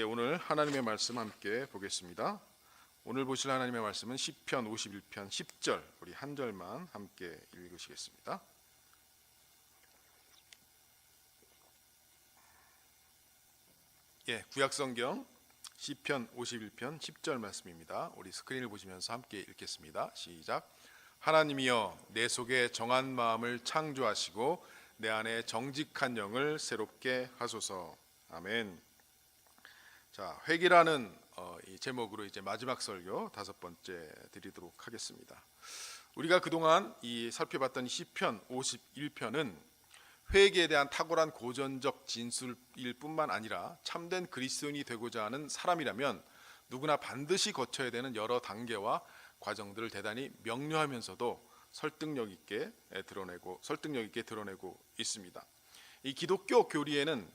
오늘 하나님의 말씀 함께 보겠습니다. 오늘 보실 하나님의 말씀은 시편 51편 10절, 우리 한 절만 함께 읽으시겠습니다. 구약성경 시편 51편 10절 말씀입니다. 우리 스크린을 보시면서 함께 읽겠습니다. 시작. 하나님이여, 내 속에 정한 마음을 창조하시고 내 안에 정직한 영을 새롭게 하소서. 아멘. 자, 회개라는 이 제목으로 이제 마지막 설교 5번째 드리도록 하겠습니다. 우리가 그동안 살펴봤던 시편 51편은 회개에 대한 탁월한 고전적 진술일 뿐만 아니라 참된 그리스도인이 되고자 하는 사람이라면 누구나 반드시 거쳐야 되는 여러 단계와 과정들을 대단히 명료하면서도 설득력 있게 드러내고 있습니다. 이 기독교 교리에는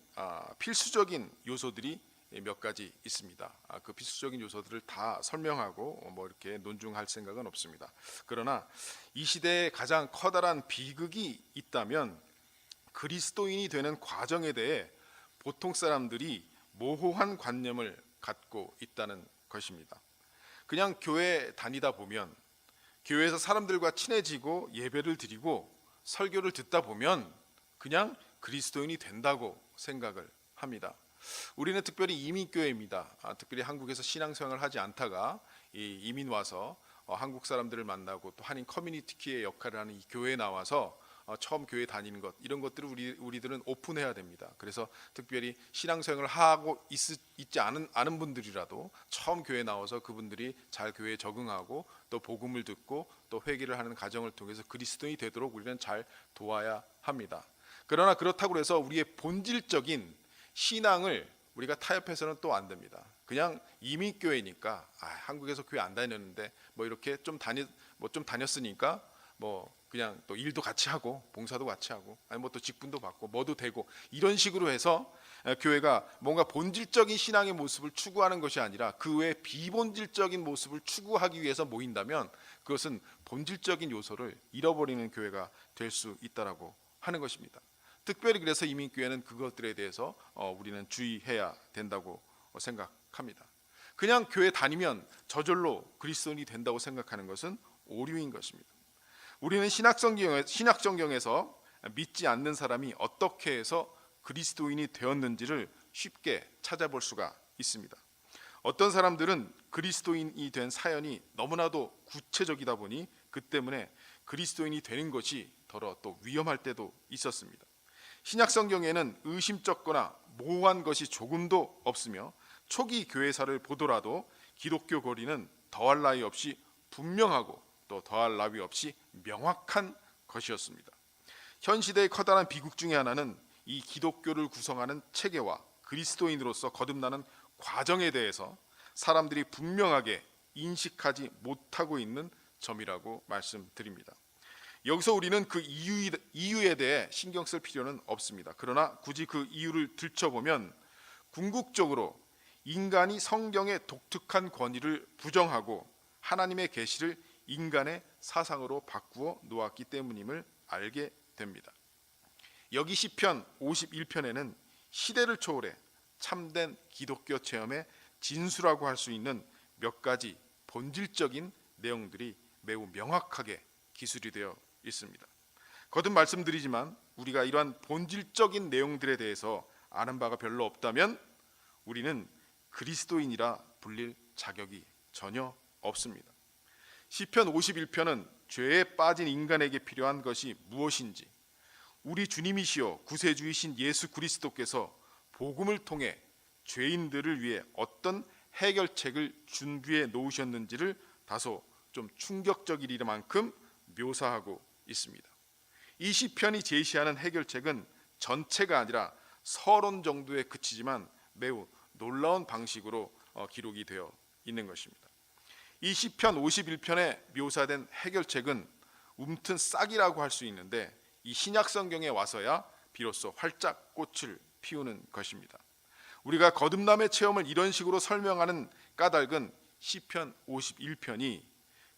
필수적인 요소들이 몇 가지 있습니다. 그 필수적인 요소들을 다 설명하고 이렇게 논중할 생각은 없습니다. 그러나 이 시대에 가장 커다란 비극이 있다면 그리스도인이 되는 과정에 대해 보통 사람들이 모호한 관념을 갖고 있다는 것입니다. 그냥 교회 다니다 보면, 교회에서 사람들과 친해지고 예배를 드리고 설교를 듣다 보면 그냥 그리스도인이 된다고 생각을 합니다. 우리는 특별히 이민교회입니다. 특별히 한국에서 신앙생활을 하지 않다가 이민 와서 한국 사람들을 만나고 또 한인 커뮤니티의 역할을 하는 이 교회에 나와서 처음 교회 다니는 것, 이런 것들을 우리들은 오픈해야 됩니다. 그래서 특별히 신앙생활을 하고 있지 않은 분들이라도 처음 교회에 나와서 그분들이 잘 교회에 적응하고 또 복음을 듣고 또 회개를 하는 과정을 통해서 그리스도인이 되도록 우리는 잘 도와야 합니다. 그러나 그렇다고 해서 우리의 본질적인 신앙을 우리가 타협해서는 또 안 됩니다. 그냥 이민교회니까 한국에서 교회 안 다녔는데 이렇게 좀 다녔으니까 그냥 또 일도 같이 하고 봉사도 같이 하고 또 직분도 받고 뭐도 되고, 이런 식으로 해서 교회가 뭔가 본질적인 신앙의 모습을 추구하는 것이 아니라 그 외에 비본질적인 모습을 추구하기 위해서 모인다면 그것은 본질적인 요소를 잃어버리는 교회가 될 수 있다라고 하는 것입니다. 특별히 그래서 이민교회는 그것들에 대해서 우리는 주의해야 된다고 생각합니다. 그냥 교회 다니면 저절로 그리스도인이 된다고 생각하는 것은 오류인 것입니다. 우리는 신약성경에서 믿지 않는 사람이 어떻게 해서 그리스도인이 되었는지를 쉽게 찾아볼 수가 있습니다. 어떤 사람들은 그리스도인이 된 사연이 너무나도 구체적이다 보니 그 때문에 그리스도인이 되는 것이 더러 또 위험할 때도 있었습니다. 신약성경에는 의심쩍거나 모호한 것이 조금도 없으며 초기 교회사를 보더라도 기독교 거리는 더할 나위 없이 분명하고 또 더할 나위 없이 명확한 것이었습니다. 현 시대의 커다란 비극 중에 하나는 이 기독교를 구성하는 체계와 그리스도인으로서 거듭나는 과정에 대해서 사람들이 분명하게 인식하지 못하고 있는 점이라고 말씀드립니다. 여기서 우리는 그 이유에 대해 신경 쓸 필요는 없습니다. 그러나 굳이 그 이유를 들춰보면 궁극적으로 인간이 성경의 독특한 권위를 부정하고 하나님의 계시를 인간의 사상으로 바꾸어 놓았기 때문임을 알게 됩니다. 여기 시편 51편에는 시대를 초월해 참된 기독교 체험의 진수라고 할 수 있는 몇 가지 본질적인 내용들이 매우 명확하게 기술이 되어 있습니다. 거듭 말씀드리지만 우리가 이러한 본질적인 내용들에 대해서 아는 바가 별로 없다면 우리는 그리스도인이라 불릴 자격이 전혀 없습니다. 시편 51편은 죄에 빠진 인간에게 필요한 것이 무엇인지, 우리 주님이시여 구세주이신 예수 그리스도께서 복음을 통해 죄인들을 위해 어떤 해결책을 준비해 놓으셨는지를 다소 좀 충격적이리만큼 묘사하고 있습니다. 이 시편이 제시하는 해결책은 전체가 아니라 서론 정도에 그치지만 매우 놀라운 방식으로 기록이 되어 있는 것입니다. 이 시편 51편에 묘사된 해결책은 움튼 싹이라고 할 수 있는데 이 신약 성경에 와서야 비로소 활짝 꽃을 피우는 것입니다. 우리가 거듭남의 체험을 이런 식으로 설명하는 까닭은 시편 51편이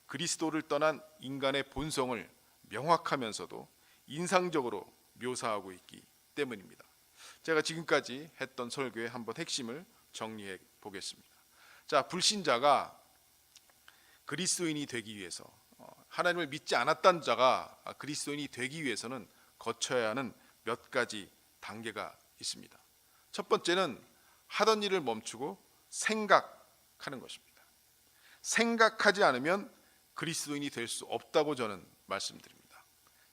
그리스도를 떠난 인간의 본성을 명확하면서도 인상적으로 묘사하고 있기 때문입니다. 제가 지금까지 했던 설교의 한번 핵심을 정리해 보겠습니다. 자, 불신자가 그리스도인이 되기 위해서, 하나님을 믿지 않았던 자가 그리스도인이 되기 위해서는 거쳐야 하는 몇 가지 단계가 있습니다. 첫 번째는 하던 일을 멈추고 생각하는 것입니다. 생각하지 않으면 그리스도인이 될 수 없다고 저는 말씀드립니다.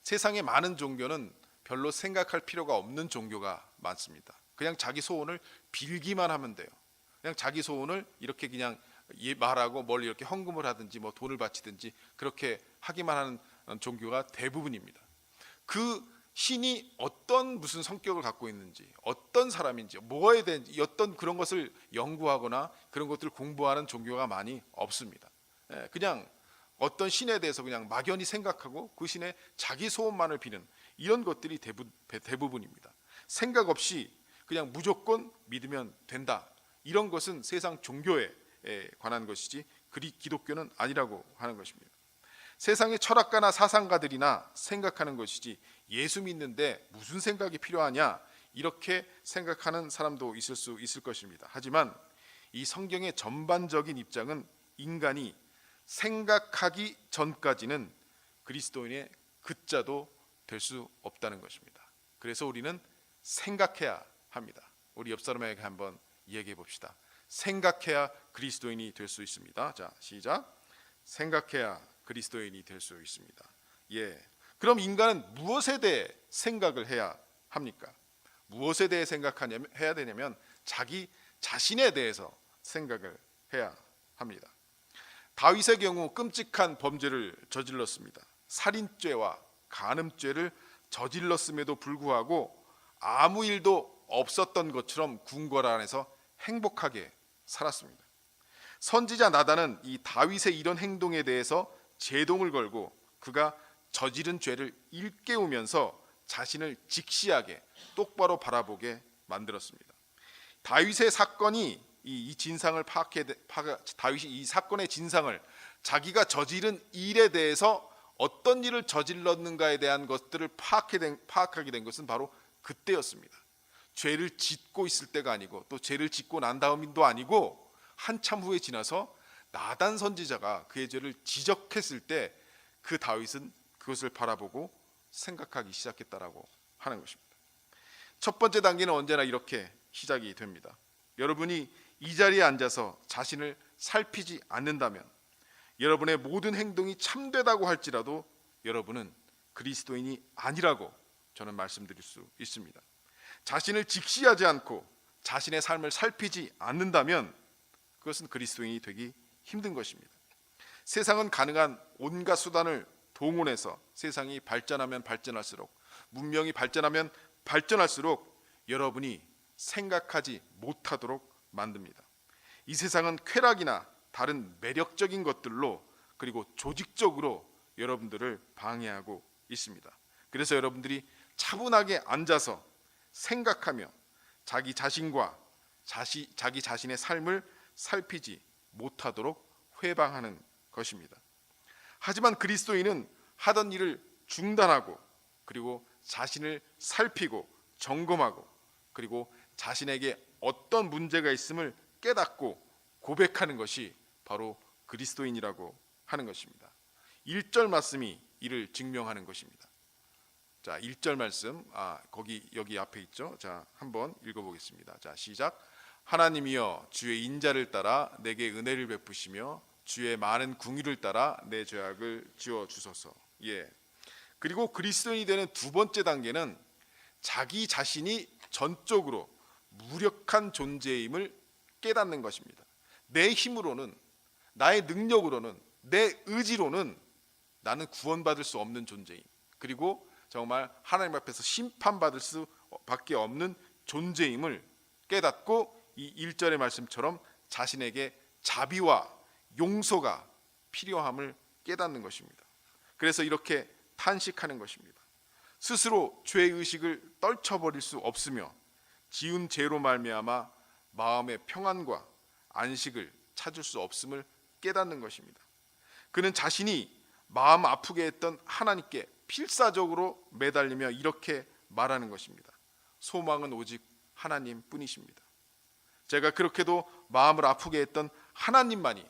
세상의 많은 종교는 별로 생각할 필요가 없는 종교가 많습니다. 그냥 자기 소원을 빌기만 하면 돼요. 그냥 자기 소원을 이렇게 그냥 말하고 뭘 이렇게 헌금을 하든지 뭐 돈을 바치든지 그렇게 하기만 하는 종교가 대부분입니다. 그 신이 어떤 무슨 성격을 갖고 있는지, 어떤 사람인지, 뭐에 대한 어떤 그런 것을 연구하거나 그런 것들을 공부하는 종교가 많이 없습니다. 그냥 어떤 신에 대해서 그냥 막연히 생각하고 그 신의 자기 소원만을 비는 이런 것들이 대부분입니다. 생각 없이 그냥 무조건 믿으면 된다. 이런 것은 세상 종교에 관한 것이지 기독교는 아니라고 하는 것입니다. 세상의 철학가나 사상가들이나 생각하는 것이지 예수 믿는데 무슨 생각이 필요하냐 이렇게 생각하는 사람도 있을 수 있을 것입니다. 하지만 이 성경의 전반적인 입장은 인간이 생각하기 전까지는 그리스도인의 그자도 될 수 없다는 것입니다. 그래서 우리는 생각해야 합니다. 우리 옆 사람에게 한번 얘기해 봅시다. 생각해야 그리스도인이 될 수 있습니다. 자, 시작. 생각해야 그리스도인이 될 수 있습니다. 그럼 인간은 무엇에 대해 생각을 해야 합니까? 무엇에 대해 해야 되냐면 자기 자신에 대해서 생각을 해야 합니다. 다윗의 경우 끔찍한 범죄를 저질렀습니다. 살인죄와 간음죄를 저질렀음에도 불구하고 아무 일도 없었던 것처럼 궁궐 안에서 행복하게 살았습니다. 선지자 나단은 이 다윗의 이런 행동에 대해서 제동을 걸고 그가 저지른 죄를 일깨우면서 자신을 직시하게 똑바로 바라보게 만들었습니다. 다윗의 사건이 이 진상을 다윗이 이 사건의 진상을 자기가 저지른 일에 대해서 어떤 일을 저질렀는가에 대한 것들을 파악하게 된 것은 바로 그때였습니다. 죄를 짓고 있을 때가 아니고 또 죄를 짓고 난 다음도 아니고 한참 후에 지나서 나단 선지자가 그의 죄를 지적했을 때 그 다윗은 그것을 바라보고 생각하기 시작했다라고 하는 것입니다. 첫 번째 단계는 언제나 이렇게 시작이 됩니다. 여러분이 이 자리에 앉아서 자신을 살피지 않는다면 여러분의 모든 행동이 참되다고 할지라도 여러분은 그리스도인이 아니라고 저는 말씀드릴 수 있습니다. 자신을 직시하지 않고 자신의 삶을 살피지 않는다면 그것은 그리스도인이 되기 힘든 것입니다. 세상은 가능한 온갖 수단을 동원해서 세상이 발전하면 발전할수록 문명이 발전하면 발전할수록 여러분이 생각하지 못하도록 만듭니다. 이 세상은 쾌락이나 다른 매력적인 것들로 그리고 조직적으로 여러분들을 방해하고 있습니다. 그래서 여러분들이 차분하게 앉아서 생각하며 자기 자신과 자기 자신의 삶을 살피지 못하도록 회방하는 것입니다. 하지만 그리스도인은 하던 일을 중단하고 그리고 자신을 살피고 점검하고 그리고 자신에게 어떤 문제가 있음을 깨닫고 고백하는 것이 바로 그리스도인이라고 하는 것입니다. 1절 말씀이 이를 증명하는 것입니다. 자, 1절 말씀 여기 앞에 있죠. 자, 한번 읽어보겠습니다. 자, 시작. 하나님이여 주의 인자를 따라 내게 은혜를 베푸시며 주의 많은 궁유를 따라 내 죄악을 지워 주소서. 그리고 그리스도인이 되는 두 번째 단계는 자기 자신이 전적으로 무력한 존재임을 깨닫는 것입니다. 내 힘으로는 나의 능력으로는 내 의지로는 나는 구원받을 수 없는 존재임 그리고 정말 하나님 앞에서 심판받을 수밖에 없는 존재임을 깨닫고 이 1절의 말씀처럼 자신에게 자비와 용서가 필요함을 깨닫는 것입니다. 그래서 이렇게 탄식하는 것입니다. 스스로 죄의식을 떨쳐버릴 수 없으며 지은 죄로 말미암아 마음의 평안과 안식을 찾을 수 없음을 깨닫는 것입니다. 그는 자신이 마음 아프게 했던 하나님께 필사적으로 매달리며 이렇게 말하는 것입니다. 소망은 오직 하나님 뿐이십니다. 제가 그렇게도 마음을 아프게 했던 하나님만이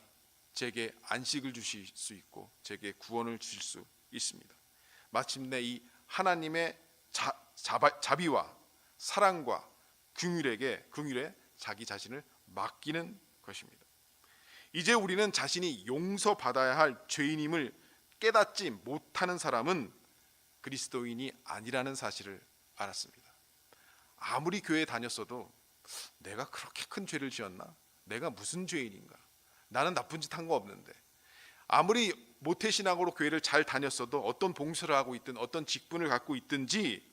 제게 안식을 주실 수 있고 제게 구원을 주실 수 있습니다. 마침내 이 하나님의 자비와 사랑과 긍휼에 자기 자신을 맡기는 것입니다. 이제 우리는 자신이 용서받아야 할 죄인임을 깨닫지 못하는 사람은 그리스도인이 아니라는 사실을 알았습니다. 아무리 교회에 다녔어도 내가 그렇게 큰 죄를 지었나? 내가 무슨 죄인인가? 나는 나쁜 짓 한 거 없는데. 아무리 모태신앙으로 교회를 잘 다녔어도 어떤 봉사를 하고 있든 어떤 직분을 갖고 있든지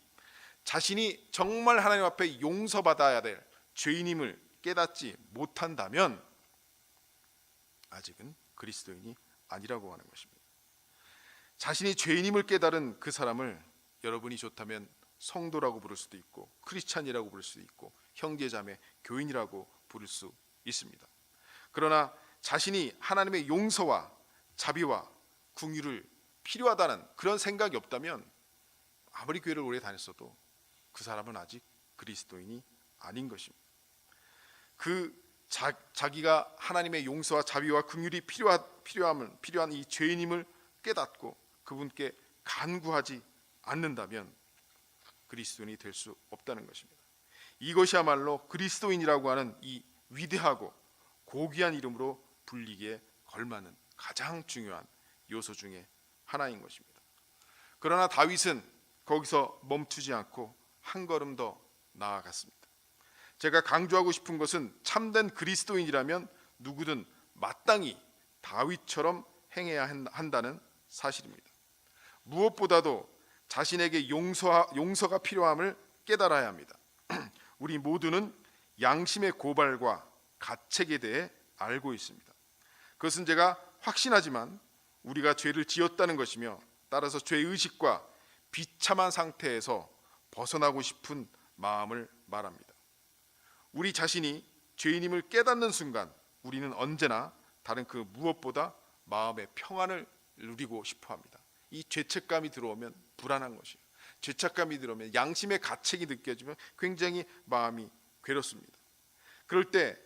자신이 정말 하나님 앞에 용서받아야 될 죄인임을 깨닫지 못한다면 아직은 그리스도인이 아니라고 하는 것입니다. 자신이 죄인임을 깨달은 그 사람을 여러분이 좋다면 성도라고 부를 수도 있고 크리스찬이라고 부를 수도 있고 형제자매 교인이라고 부를 수 있습니다. 그러나 자신이 하나님의 용서와 자비와 긍휼을 필요하다는 그런 생각이 없다면 아무리 교회를 오래 다녔어도 그 사람은 아직 그리스도인이 아닌 것입니다. 자기가 하나님의 용서와 자비와 긍휼이 필요한 이 죄인임을 깨닫고 그분께 간구하지 않는다면 그리스도인이 될 수 없다는 것입니다. 이것이야말로 그리스도인이라고 하는 이 위대하고 고귀한 이름으로 불리기에 걸맞는 가장 중요한 요소 중에 하나인 것입니다. 그러나 다윗은 거기서 멈추지 않고 한 걸음 더 나아갔습니다. 제가 강조하고 싶은 것은 참된 그리스도인이라면 누구든 마땅히 다윗처럼 행해야 한다는 사실입니다. 무엇보다도 자신에게 용서가 필요함을 깨달아야 합니다. 우리 모두는 양심의 고발과 가책에 대해 알고 있습니다. 그것은 제가 확신하지만 우리가 죄를 지었다는 것이며 따라서 죄의식과 비참한 상태에서 벗어나고 싶은 마음을 말합니다. 우리 자신이 죄인임을 깨닫는 순간 우리는 언제나 다른 그 무엇보다 마음의 평안을 누리고 싶어합니다. 이 죄책감이 들어오면 불안한 것이에요. 죄책감이 들어오면 양심의 가책이 느껴지면 굉장히 마음이 괴롭습니다. 그럴 때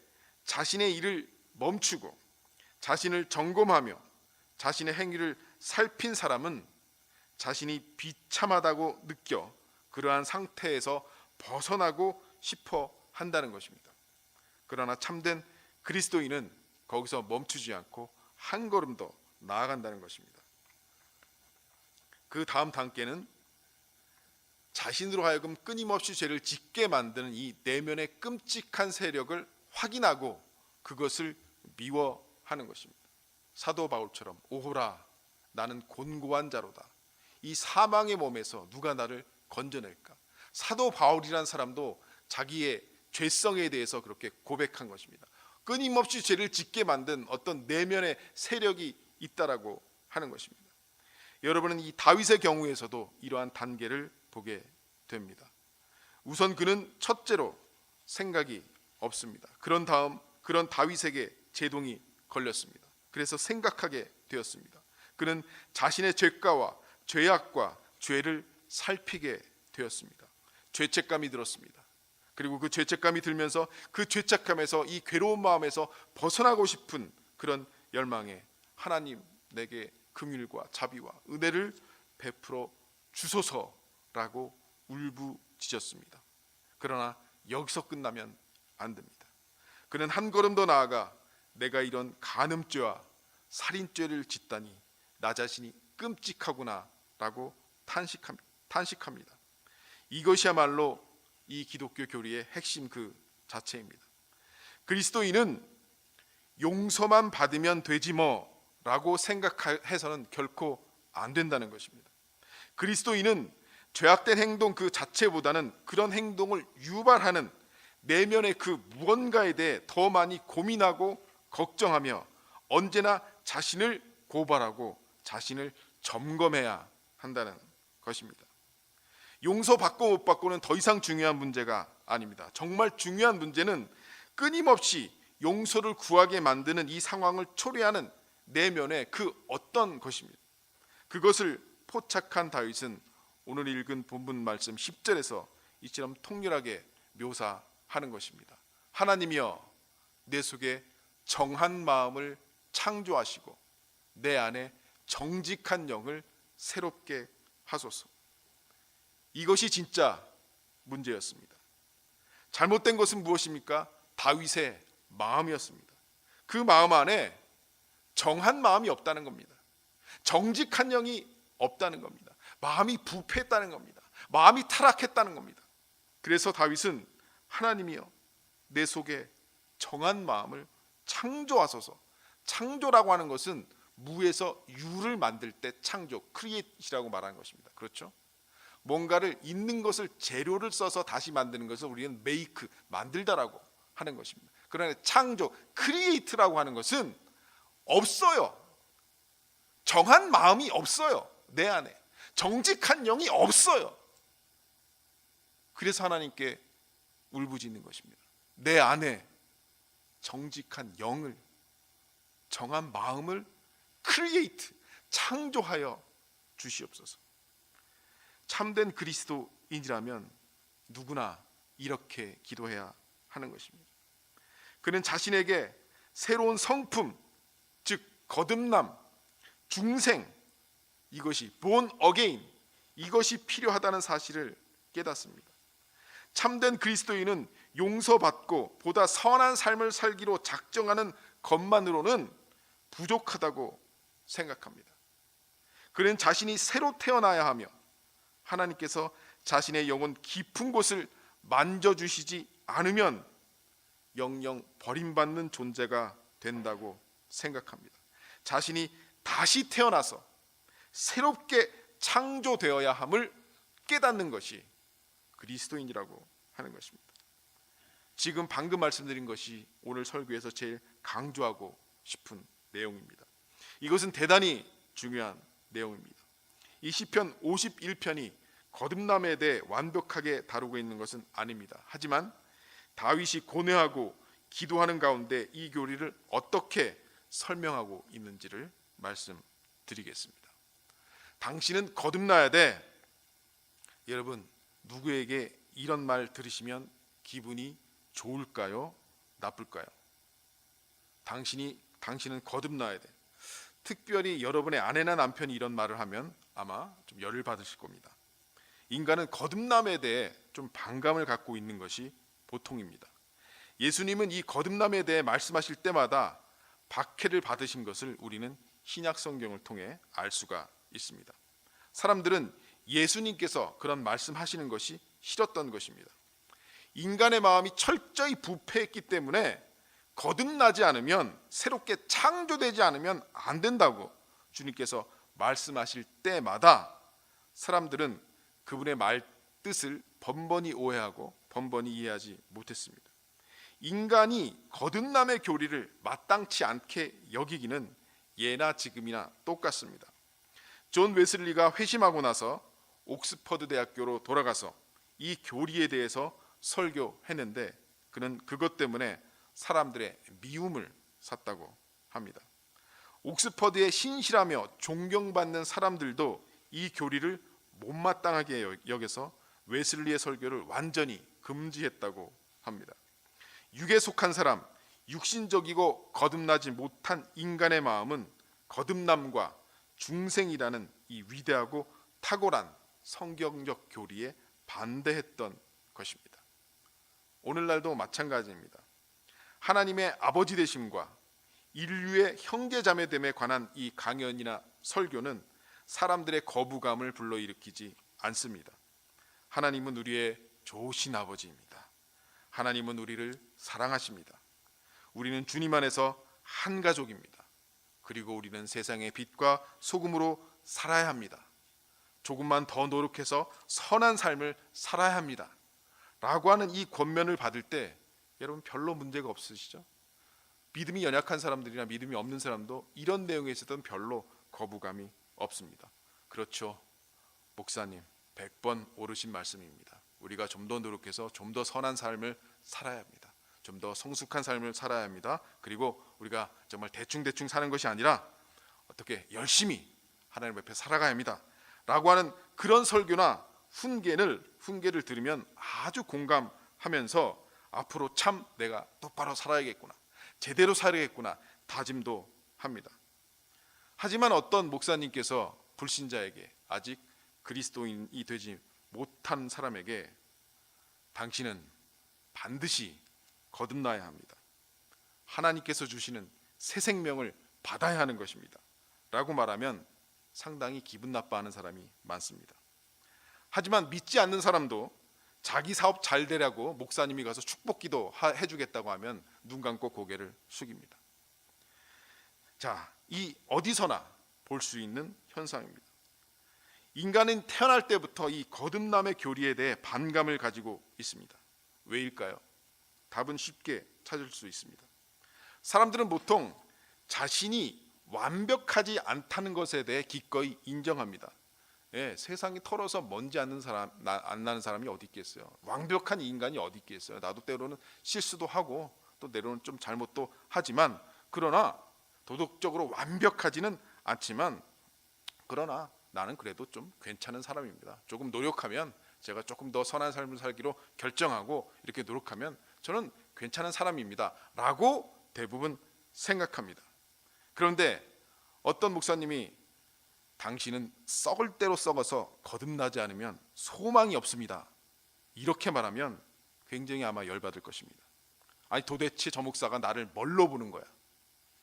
자신의 일을 멈추고 자신을 점검하며 자신의 행위를 살핀 사람은 자신이 비참하다고 느껴 그러한 상태에서 벗어나고 싶어 한다는 것입니다. 그러나 참된 그리스도인은 거기서 멈추지 않고 한 걸음 더 나아간다는 것입니다. 그 다음 단계는 자신으로 하여금 끊임없이 죄를 짓게 만드는 이 내면의 끔찍한 세력을 확인하고 그것을 미워하는 것입니다. 사도 바울처럼 오호라 나는 곤고한 자로다. 이 사망의 몸에서 누가 나를 건져낼까? 사도 바울이란 사람도 자기의 죄성에 대해서 그렇게 고백한 것입니다. 끊임없이 죄를 짓게 만든 어떤 내면의 세력이 있다라고 하는 것입니다. 여러분은 이 다윗의 경우에서도 이러한 단계를 보게 됩니다. 우선 그는 첫째로 생각이 없습니다. 그런 다음 그런 다윗에게 제동이 걸렸습니다. 그래서 생각하게 되었습니다. 그는 자신의 죄가와 죄악과 죄를 살피게 되었습니다. 죄책감이 들었습니다. 그리고 그 죄책감이 들면서 그 죄책감에서 이 괴로운 마음에서 벗어나고 싶은 그런 열망에 하나님 내게 긍휼과 자비와 은혜를 베풀어 주소서라고 울부짖었습니다. 그러나 여기서 끝나면 안 됩니다. 그는 한 걸음 더 나아가 내가 이런 간음죄와 살인죄를 짓다니 나 자신이 끔찍하구나 라고 탄식합니다. 이것이야말로 이 기독교 교리의 핵심 그 자체입니다. 그리스도인은 용서만 받으면 되지 뭐 라고 생각해서는 결코 안 된다는 것입니다. 그리스도인은 죄악된 행동 그 자체보다는 그런 행동을 유발하는 내면의 그 무언가에 대해 더 많이 고민하고 걱정하며 언제나 자신을 고발하고 자신을 점검해야 한다는 것입니다. 용서받고 못 받고는 더 이상 중요한 문제가 아닙니다. 정말 중요한 문제는 끊임없이 용서를 구하게 만드는 이 상황을 초래하는 내면의 그 어떤 것입니다. 그것을 포착한 다윗은 오늘 읽은 본문 말씀 10절에서 이처럼 통렬하게 묘사하는 것입니다. 하나님이여 내 속에 정한 마음을 창조하시고 내 안에 정직한 영을 새롭게 하소서. 이것이 진짜 문제였습니다. 잘못된 것은 무엇입니까? 다윗의 마음이었습니다. 그 마음 안에 정한 마음이 없다는 겁니다. 정직한 영이 없다는 겁니다. 마음이 부패했다는 겁니다. 마음이 타락했다는 겁니다. 그래서 다윗은 하나님이여 내 속에 정한 마음을 창조하소서. 창조라고 하는 것은 무에서 유를 만들 때 창조, 크리에이트라고 말하는 것입니다. 그렇죠? 뭔가를 있는 것을 재료를 써서 다시 만드는 것을 우리는 메이크, 만들다라고 하는 것입니다. 그러나 창조, 크리에이트라고 하는 것은 없어요. 정한 마음이 없어요. 내 안에 정직한 영이 없어요. 그래서 하나님께 울부짖는 것입니다. 내 안에 정직한 영을, 정한 마음을 크리에이트, 창조하여 주시옵소서. 참된 그리스도인이라면 누구나 이렇게 기도해야 하는 것입니다. 그는 자신에게 새로운 성품, 즉 거듭남, 중생, 이것이 born again, 이것이 필요하다는 사실을 깨닫습니다. 참된 그리스도인은 용서받고 보다 선한 삶을 살기로 작정하는 것만으로는 부족하다고 생각합니다. 그는 자신이 새로 태어나야 하며 하나님께서 자신의 영혼 깊은 곳을 만져주시지 않으면 영영 버림받는 존재가 된다고 생각합니다. 자신이 다시 태어나서 새롭게 창조되어야 함을 깨닫는 것이 그리스도인이라고 하는 것입니다. 지금 방금 말씀드린 것이 오늘 설교에서 제일 강조하고 싶은 내용입니다. 이것은 대단히 중요한 내용입니다. 이 시편 51편이 거듭남에 대해 완벽하게 다루고 있는 것은 아닙니다. 하지만 다윗이 고뇌하고 기도하는 가운데 이 교리를 어떻게 설명하고 있는지를 말씀드리겠습니다. 당신은 거듭나야 돼. 여러분, 누구에게 이런 말 들으시면 기분이 좋을까요? 나쁠까요? 당신은 거듭나야 돼. 특별히 여러분의 아내나 남편이 이런 말을 하면 아마 좀 열을 받으실 겁니다. 인간은 거듭남에 대해 좀 반감을 갖고 있는 것이 보통입니다. 예수님은 이 거듭남에 대해 말씀하실 때마다 박해를 받으신 것을 우리는 신약 성경을 통해 알 수가 있습니다. 사람들은 예수님께서 그런 말씀하시는 것이 싫었던 것입니다. 인간의 마음이 철저히 부패했기 때문에 거듭나지 않으면, 새롭게 창조되지 않으면 안 된다고 주님께서 말씀하실 때마다 사람들은 그분의 말 뜻을 번번이 오해하고 번번이 이해하지 못했습니다. 인간이 거듭남의 교리를 마땅치 않게 여기기는 예나 지금이나 똑같습니다. 존 웨슬리가 회심하고 나서 옥스퍼드 대학교로 돌아가서 이 교리에 대해서 설교했는데 그는 그것 때문에 사람들의 미움을 샀다고 합니다. 옥스퍼드의 신실하며 존경받는 사람들도 이 교리를 못마땅하게 여겨서 웨슬리의 설교를 완전히 금지했다고 합니다. 육에 속한 사람, 육신적이고 거듭나지 못한 인간의 마음은 거듭남과 중생이라는 이 위대하고 탁월한 성경적 교리에 반대했던 것입니다. 오늘날도 마찬가지입니다. 하나님의 아버지 되심과 인류의 형제자매됨에 관한 이 강연이나 설교는 사람들의 거부감을 불러일으키지 않습니다. 하나님은 우리의 좋으신 아버지입니다. 하나님은 우리를 사랑하십니다. 우리는 주님 안에서 한 가족입니다. 그리고 우리는 세상의 빛과 소금으로 살아야 합니다. 조금만 더 노력해서 선한 삶을 살아야 합니다. 라고 하는 이 권면을 받을 때 여러분 별로 문제가 없으시죠? 믿음이 연약한 사람들이나 믿음이 없는 사람도 이런 내용에 있어서는 별로 거부감이 없습니다. 그렇죠. 목사님 100번 옳으신 말씀입니다. 우리가 좀 더 노력해서 좀 더 선한 삶을 살아야 합니다. 좀 더 성숙한 삶을 살아야 합니다. 그리고 우리가 정말 대충 사는 것이 아니라 어떻게 열심히 하나님 앞에 살아가야 합니다. 라고 하는 그런 설교나 훈계를 들으면 아주 공감하면서 앞으로 참 내가 똑바로 살아야겠구나. 제대로 살아야겠구나 다짐도 합니다. 하지만 어떤 목사님께서 불신자에게, 아직 그리스도인이 되지 못한 사람에게 당신은 반드시 거듭나야 합니다. 하나님께서 주시는 새 생명을 받아야 하는 것입니다 라고 말하면 상당히 기분 나빠하는 사람이 많습니다. 하지만 믿지 않는 사람도 자기 사업 잘 되라고 목사님이 가서 축복기도 해주겠다고 하면 눈 감고 고개를 숙입니다. 자, 이 어디서나 볼 수 있는 현상입니다. 인간은 태어날 때부터 이 거듭남의 교리에 대해 반감을 가지고 있습니다. 왜일까요? 답은 쉽게 찾을 수 있습니다. 사람들은 보통 자신이 완벽하지 않다는 것에 대해 기꺼이 인정합니다. 예, 세상이 털어서 먼지 안 나는 사람이 어디 있겠어요. 완벽한 인간이 어디 있겠어요. 나도 때로는 실수도 하고 또 때로는 좀 잘못도 하지만, 그러나 도덕적으로 완벽하지는 않지만, 그러나 나는 그래도 좀 괜찮은 사람입니다. 조금 노력하면, 제가 조금 더 선한 삶을 살기로 결정하고 이렇게 노력하면 저는 괜찮은 사람입니다 라고 대부분 생각합니다. 그런데 어떤 목사님이 당신은 썩을 대로 썩어서 거듭나지 않으면 소망이 없습니다 이렇게 말하면 굉장히 아마 열받을 것입니다. 아니 도대체 저 목사가 나를 뭘로 보는 거야,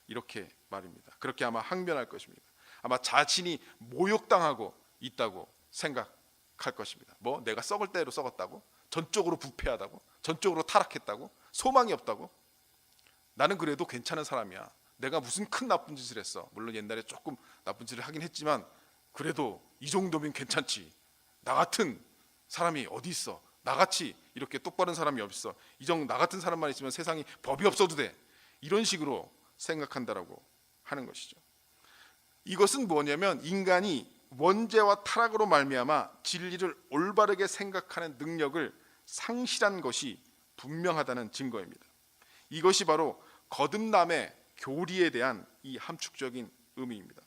이렇게 말입니다. 그렇게 아마 항변할 것입니다. 아마 자신이 모욕당하고 있다고 생각할 것입니다. 뭐 내가 썩을 대로 썩었다고? 전적으로 부패하다고? 전적으로 타락했다고? 소망이 없다고? 나는 그래도 괜찮은 사람이야. 내가 무슨 큰 나쁜 짓을 했어. 물론 옛날에 조금 나쁜 짓을 하긴 했지만 그래도 이 정도면 괜찮지. 나 같은 사람이 어디 있어. 나같이 이렇게 똑바른 사람이 없어. 나 같은 사람만 있으면 세상에 법이 없어도 돼. 이런 식으로 생각한다라고 하는 것이죠. 이것은 뭐냐면 인간이 원죄와 타락으로 말미암아 진리를 올바르게 생각하는 능력을 상실한 것이 분명하다는 증거입니다. 이것이 바로 거듭남의 교리에 대한 이 함축적인 의미입니다.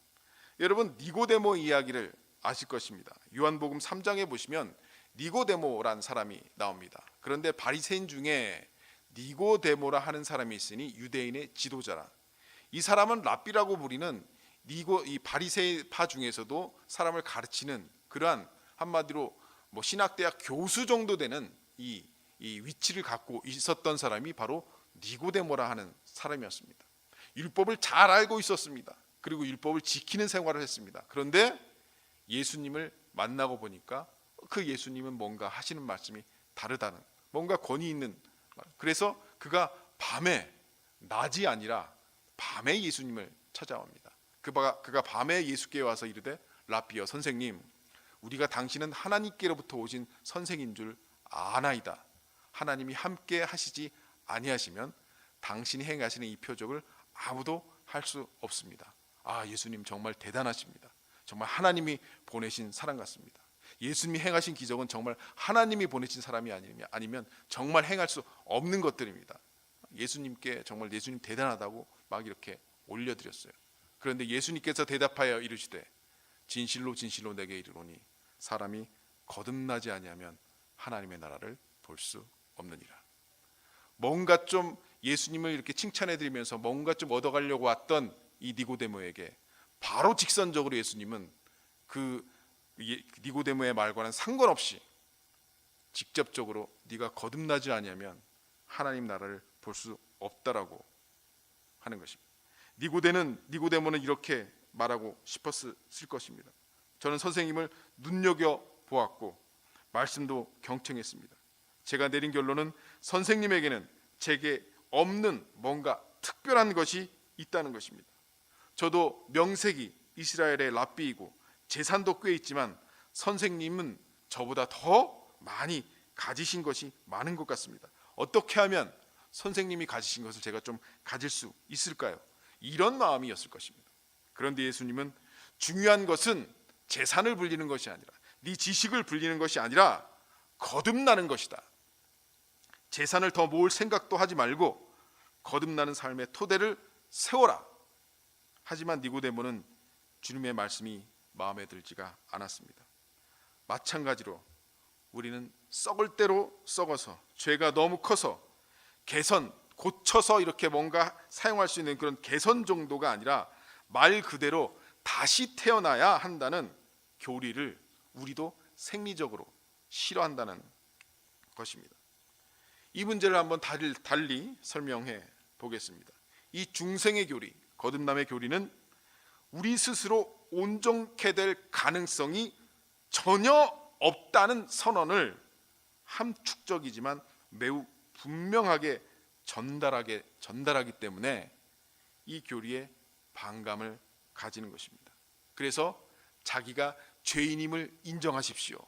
여러분, 니고데모 이야기를 아실 것입니다. 요한복음 3장에 보시면 니고데모란 사람이 나옵니다. 그런데 바리새인 중에 니고데모라 하는 사람이 있으니 유대인의 지도자라. 이 사람은 랍비라고 부리는 이 바리새파 중에서도 사람을 가르치는 그러한, 한마디로 뭐 신학대학 교수 정도 되는 이 위치를 갖고 있었던 사람이 바로 니고데모라 하는 사람이었습니다. 율법을 잘 알고 있었습니다. 그리고 율법을 지키는 생활을 했습니다. 그런데 예수님을 만나고 보니까 그 예수님은 뭔가 하시는 말씀이 다르다는, 뭔가 권위 있는, 그래서 그가 밤에, 낮이 아니라 밤에 예수님을 찾아옵니다. 그가 밤에 예수께 와서 이르되 랍비여, 선생님, 우리가 당신은 하나님께로부터 오신 선생인 줄 아나이다. 하나님이 함께 하시지 아니하시면 당신이 행하시는 이 표적을 아무도 할 수 없습니다. 아, 예수님 정말 대단하십니다. 정말 하나님이 보내신 사람 같습니다. 예수님이 행하신 기적은 정말 하나님이 보내신 사람이 아니면 정말 행할 수 없는 것들입니다. 예수님께 정말 예수님 대단하다고 막 이렇게 올려드렸어요. 그런데 예수님께서 대답하여 이르시되 진실로 진실로 내게 이르노니 사람이 거듭나지 아니하면 하나님의 나라를 볼 수 없느니라. 뭔가 좀 예수님을 이렇게 칭찬해드리면서 뭔가 좀 얻어가려고 왔던 이 니고데모에게 바로 직선적으로 예수님은 그 니고데모의 말과는 상관없이 직접적으로 네가 거듭나지 아니하면 하나님 나라를 볼 수 없다라고 하는 것입니다. 니고데모는 이렇게 말하고 싶었을 것입니다. 저는 선생님을 눈여겨 보았고 말씀도 경청했습니다. 제가 내린 결론은 선생님에게는 제게 없는 뭔가 특별한 것이 있다는 것입니다. 저도 명색이 이스라엘의 랍비이고 재산도 꽤 있지만 선생님은 저보다 더 많이 가지신 것이 많은 것 같습니다. 어떻게 하면 선생님이 가지신 것을 제가 좀 가질 수 있을까요? 이런 마음이었을 것입니다. 그런데 예수님은 중요한 것은 재산을 불리는 것이 아니라, 네 지식을 불리는 것이 아니라 거듭나는 것이다. 재산을 더 모을 생각도 하지 말고 거듭나는 삶의 토대를 세워라. 하지만 니고데모는 주님의 말씀이 마음에 들지가 않았습니다. 마찬가지로 우리는 썩을 대로 썩어서 죄가 너무 커서 개선, 고쳐서 이렇게 뭔가 사용할 수 있는 그런 개선 정도가 아니라 말 그대로 다시 태어나야 한다는 교리를 우리도 생리적으로 싫어한다는 것입니다. 이 문제를 한번 달리 설명해 보겠습니다. 이 중생의 교리, 거듭남의 교리는 우리 스스로 온전케 될 가능성이 전혀 없다는 선언을 함축적이지만 매우 분명하게 전달하기 때문에 이 교리에 반감을 가지는 것입니다. 그래서 자기가 죄인임을 인정하십시오.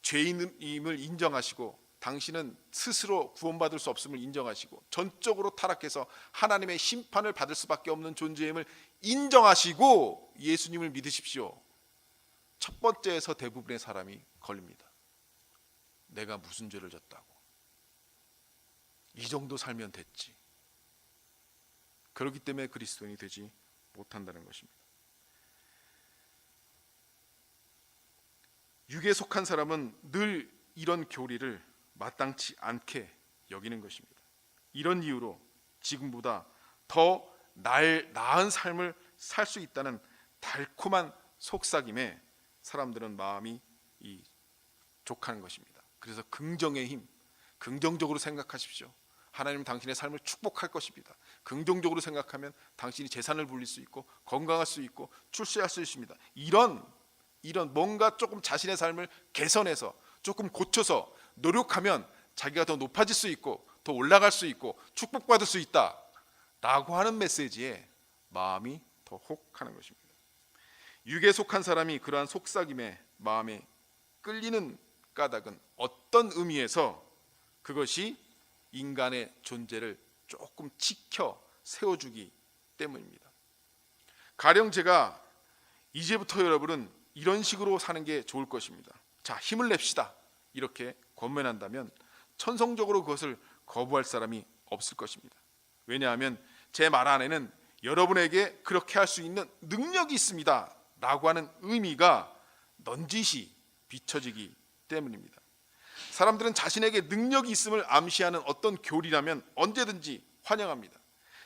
죄인임을 인정하시고 당신은 스스로 구원받을 수 없음을 인정하시고 전적으로 타락해서 하나님의 심판을 받을 수밖에 없는 존재임을 인정하시고 예수님을 믿으십시오. 첫 번째에서 대부분의 사람이 걸립니다. 내가 무슨 죄를 졌다고. 이 정도 살면 됐지. 그렇기 때문에 그리스도인이 되지 못한다는 것입니다. 육에 속한 사람은 늘 이런 교리를 마땅치 않게 여기는 것입니다. 이런 이유로 지금보다 더 나은 삶을 살 수 있다는 달콤한 속삭임에 사람들은 마음이 족하는 것입니다. 그래서 긍정의 힘, 긍정적으로 생각하십시오. 하나님은 당신의 삶을 축복할 것입니다. 긍정적으로 생각하면 당신이 재산을 불릴 수 있고 건강할 수 있고 출세할 수 있습니다. 이런 뭔가 조금 자신의 삶을 개선해서 조금 고쳐서 노력하면 자기가 더 높아질 수 있고 더 올라갈 수 있고 축복받을 수 있다라고 하는 메시지에 마음이 더 혹하는 것입니다. 육에 속한 사람이 그러한 속삭임에 마음에 끌리는 까닭은 어떤 의미에서 그것이 인간의 존재를 조금 지켜 세워주기 때문입니다. 가령 제가 이제부터 여러분은 이런 식으로 사는 게 좋을 것입니다. 자, 힘을 냅시다. 이렇게 권면한다면 천성적으로 그것을 거부할 사람이 없을 것입니다. 왜냐하면 제 말 안에는 여러분에게 그렇게 할 수 있는 능력이 있습니다 라고 하는 의미가 넌지시 비춰지기 때문입니다. 사람들은 자신에게 능력이 있음을 암시하는 어떤 교리라면 언제든지 환영합니다.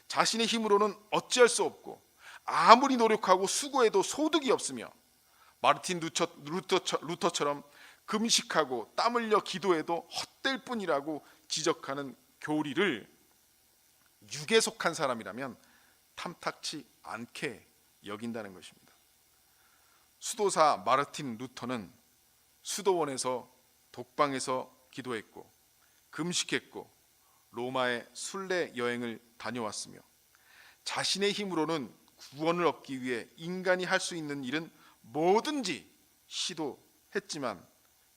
자신의 힘으로는 어찌할 수 없고 아무리 노력하고 수고해도 소득이 없으며 마르틴 루터처럼 금식하고 땀 흘려 기도해도 헛될 뿐이라고 지적하는 교리를 육에 속한 사람이라면 탐탁치 않게 여긴다는 것입니다. 수도사 마르틴 루터는 수도원에서 독방에서 기도했고 금식했고 로마의 순례 여행을 다녀왔으며 자신의 힘으로는 구원을 얻기 위해 인간이 할 수 있는 일은 뭐든지 시도했지만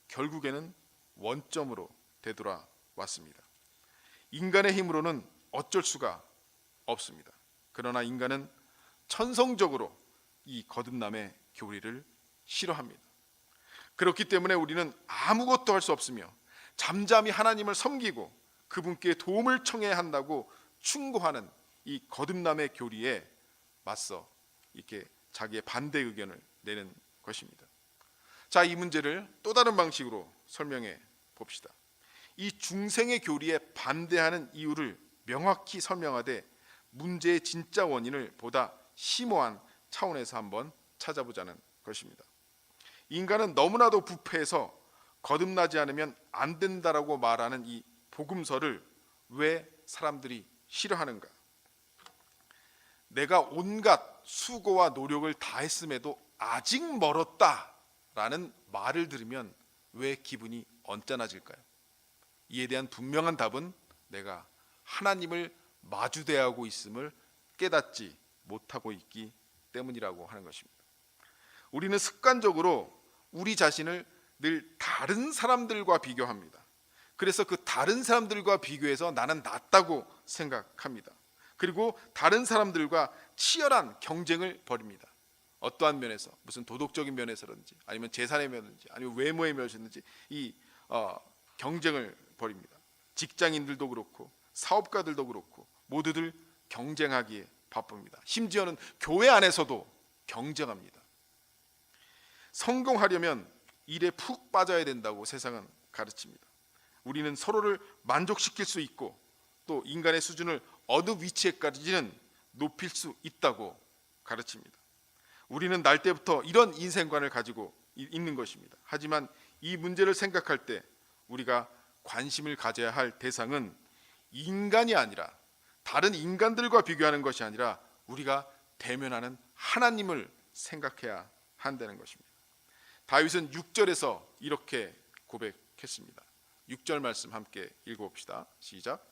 결국에는 원점으로 되돌아왔습니다. 인간의 힘으로는 어쩔 수가 없습니다. 그러나 인간은 천성적으로 이 거듭남의 교리를 싫어합니다. 그렇기 때문에 우리는 아무것도 할 수 없으며 잠잠히 하나님을 섬기고 그분께 도움을 청해야 한다고 충고하는 이 거듭남의 교리에 맞서 이렇게 자기의 반대 의견을 내는 것입니다. 자, 이 문제를 또 다른 방식으로 설명해 봅시다. 이 중생의 교리에 반대하는 이유를 명확히 설명하되 문제의 진짜 원인을 보다 심오한 차원에서 한번 찾아보자는 것입니다. 인간은 너무나도 부패해서 거듭나지 않으면 안 된다라고 말하는 이 복음서를 왜 사람들이 싫어하는가? 내가 온갖 수고와 노력을 다했음에도 아직 멀었다라는 말을 들으면 왜 기분이 언짢아질까요? 이에 대한 분명한 답은 내가 하나님을 마주대하고 있음을 깨닫지 못하고 있기 때문이라고 하는 것입니다. 우리는 습관적으로 우리 자신을 늘 다른 사람들과 비교합니다. 그래서 그 다른 사람들과 비교해서 나는 낫다고 생각합니다. 그리고 다른 사람들과 치열한 경쟁을 벌입니다. 어떠한 면에서, 무슨 도덕적인 면에서든지 아니면 재산의 면이든지 아니면 외모의 면이든지 이 경쟁을 벌입니다. 직장인들도 그렇고 사업가들도 그렇고 모두들 경쟁하기에 바쁩니다. 심지어는 교회 안에서도 경쟁합니다. 성공하려면 일에 푹 빠져야 된다고 세상은 가르칩니다. 우리는 서로를 만족시킬 수 있고 또 인간의 수준을 어느 위치에까지는 높일 수 있다고 가르칩니다. 우리는 날 때부터 이런 인생관을 가지고 있는 것입니다. 하지만 이 문제를 생각할 때 우리가 관심을 가져야 할 대상은 인간이 아니라, 다른 인간들과 비교하는 것이 아니라 우리가 대면하는 하나님을 생각해야 한다는 것입니다. 다윗은 6절에서 이렇게 고백했습니다. 6절 말씀 함께 읽어봅시다. 시작.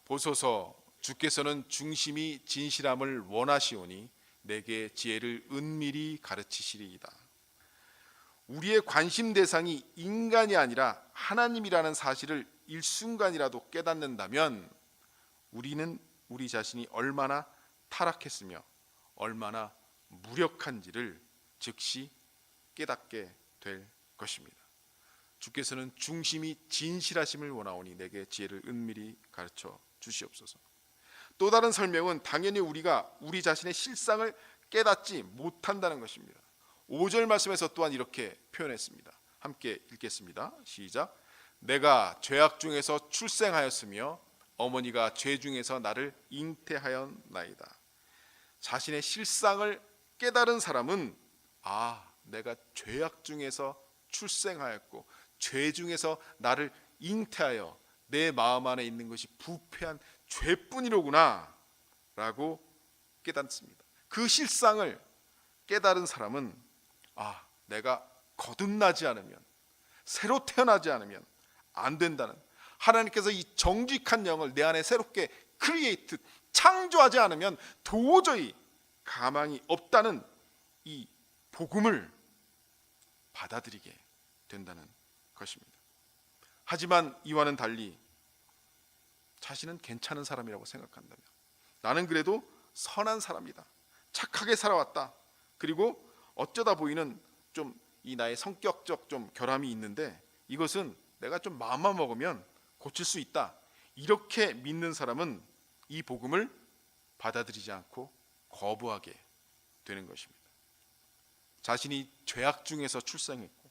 보소서, 주께서는 중심이 진실함을 원하시오니 내게 지혜를 은밀히 가르치시리이다. 우리의 관심 대상이 인간이 아니라 하나님이라는 사실을 일순간이라도 깨닫는다면 우리는 우리 자신이 얼마나 타락했으며 얼마나 무력한지를 즉시 깨닫게 될 것입니다. 주께서는 중심이 진실하심을 원하오니 내게 지혜를 은밀히 가르쳐 주시옵소서. 또 다른 설명은 당연히 우리가 우리 자신의 실상을 깨닫지 못한다는 것입니다. 5절 말씀에서 또한 이렇게 표현했습니다. 함께 읽겠습니다. 시작. 내가 죄악 중에서 출생하였으며 어머니가 죄 중에서 나를 잉태하였나이다. 자신의 실상을 깨달은 사람은 내가 죄악 중에서 출생하였고 죄 중에서 나를 잉태하여 내 마음 안에 있는 것이 부패한 죄뿐이로구나 라고 깨닫습니다. 그 실상을 깨달은 사람은 내가 거듭나지 않으면, 새로 태어나지 않으면 안 된다는, 하나님께서 이 정직한 영을 내 안에 새롭게 크리에이트, 창조하지 않으면 도저히 가망이 없다는 이 복음을 받아들이게 된다는 것입니다. 하지만 이와는 달리 자신은 괜찮은 사람이라고 생각한다면, 나는 그래도 선한 사람이다, 착하게 살아왔다, 그리고 어쩌다 보이는 좀 이 나의 성격적 좀 결함이 있는데 이것은 내가 좀 마음만 먹으면 고칠 수 있다, 이렇게 믿는 사람은 이 복음을 받아들이지 않고 거부하게 되는 것입니다. 자신이 죄악 중에서 출생했고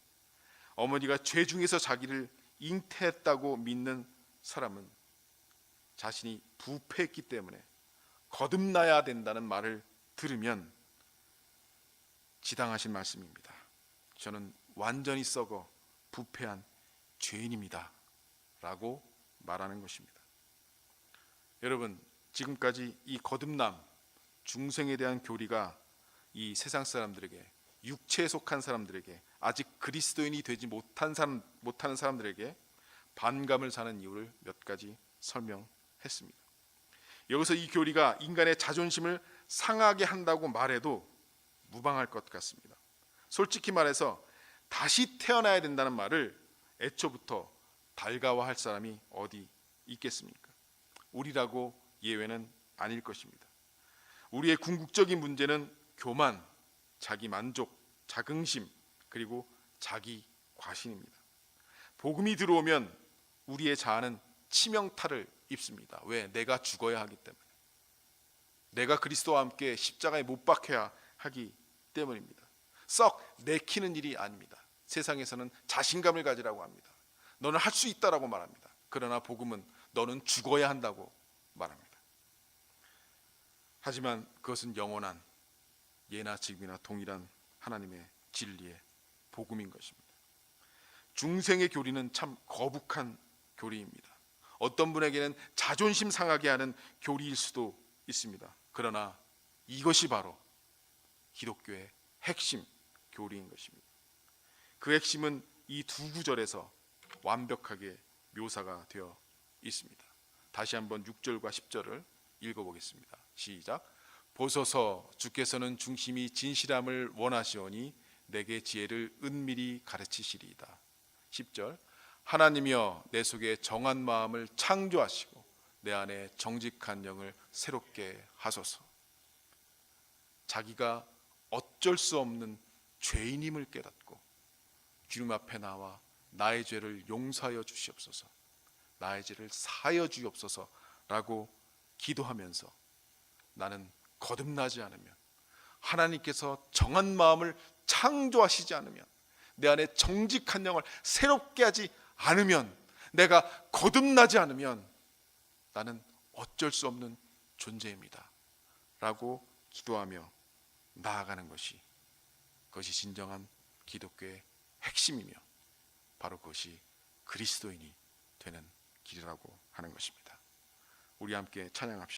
어머니가 죄 중에서 자기를 잉태했다고 믿는 사람은 자신이 부패했기 때문에 거듭나야 된다는 말을 들으면 지당하신 말씀입니다. 저는 완전히 썩어 부패한 죄인입니다 라고 말하는 것입니다. 여러분, 지금까지 이 거듭남, 중생에 대한 교리가 이 세상 사람들에게, 육체에 속한 사람들에게, 아직 그리스도인이 되지 못하는 사람들에게 반감을 사는 이유를 몇 가지 설명했습니다. 여기서 이 교리가 인간의 자존심을 상하게 한다고 말해도 무방할 것 같습니다. 솔직히 말해서 다시 태어나야 된다는 말을 애초부터 달가워할 사람이 어디 있겠습니까? 우리라고 예외는 아닐 것입니다. 우리의 궁극적인 문제는 교만, 자기 만족, 자긍심, 그리고 자기 과신입니다. 복음이 들어오면 우리의 자아는 치명타를 입습니다. 왜? 내가 죽어야 하기 때문에, 내가 그리스도와 함께 십자가에 못 박혀야 하기 때문입니다. 썩 내키는 일이 아닙니다. 세상에서는 자신감을 가지라고 합니다. 너는 할 수 있다라고 말합니다. 그러나 복음은 너는 죽어야 한다고 말합니다. 하지만 그것은 영원한, 예나 지금이나 동일한 하나님의 진리의 복음인 것입니다. 중생의 교리는 참 거북한 교리입니다. 어떤 분에게는 자존심 상하게 하는 교리일 수도 있습니다. 그러나 이것이 바로 기독교의 핵심 교리인 것입니다. 그 핵심은 이 두 구절에서 완벽하게 묘사가 되어 있습니다. 다시 한번 6절과 10절을 읽어보겠습니다. 시작. 보소서, 주께서는 중심이 진실함을 원하시오니 내게 지혜를 은밀히 가르치시리이다. 10절. 하나님이여, 내 속에 정한 마음을 창조하시고 내 안에 정직한 영을 새롭게 하소서. 자기가 어쩔 수 없는 죄인임을 깨닫고 주님 앞에 나와 나의 죄를 용서하여 주시옵소서, 나의 죄를 사하여 주옵소서라고 기도하면서 나는 거듭나지 않으면, 하나님께서 정한 마음을 창조하시지 않으면, 내 안에 정직한 영을 새롭게 하지 않으면, 내가 거듭나지 않으면 나는 어쩔 수 없는 존재입니다 라고 기도하며 나아가는 것이, 그것이 진정한 기독교의 핵심이며 바로 그것이 그리스도인이 되는 길이라고 하는 것입니다. 우리 함께 찬양합시다.